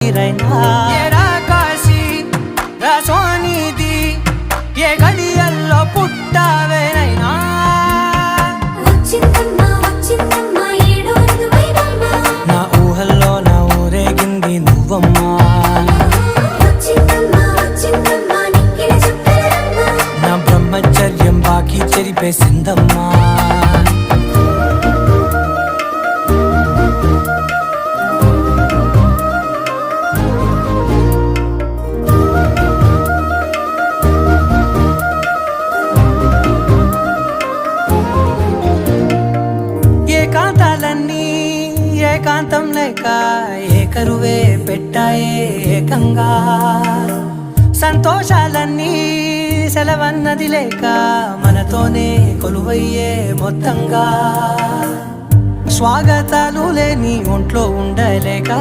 ఊపిరైనా ఏరా కాశీ రా సోనిది ఏ గడియల్లో పుట్టావేనైనా నా ఊహల్లో నా ఊరేగింది నువ్వమ్మా నా బ్రహ్మచర్యం బాకీ చెరిపేసిందమ్మా ఏకాంతాలన్నీ ఏకాంతం లేక ఏకరువే పెట్టాయే ఏకంగా సంతోషాలన్నీ సెలవన్నది లేక మనతోనే కొలువయ్యే మొత్తంగా స్వాగతాలు లేని ఒంట్లో ఉండలేక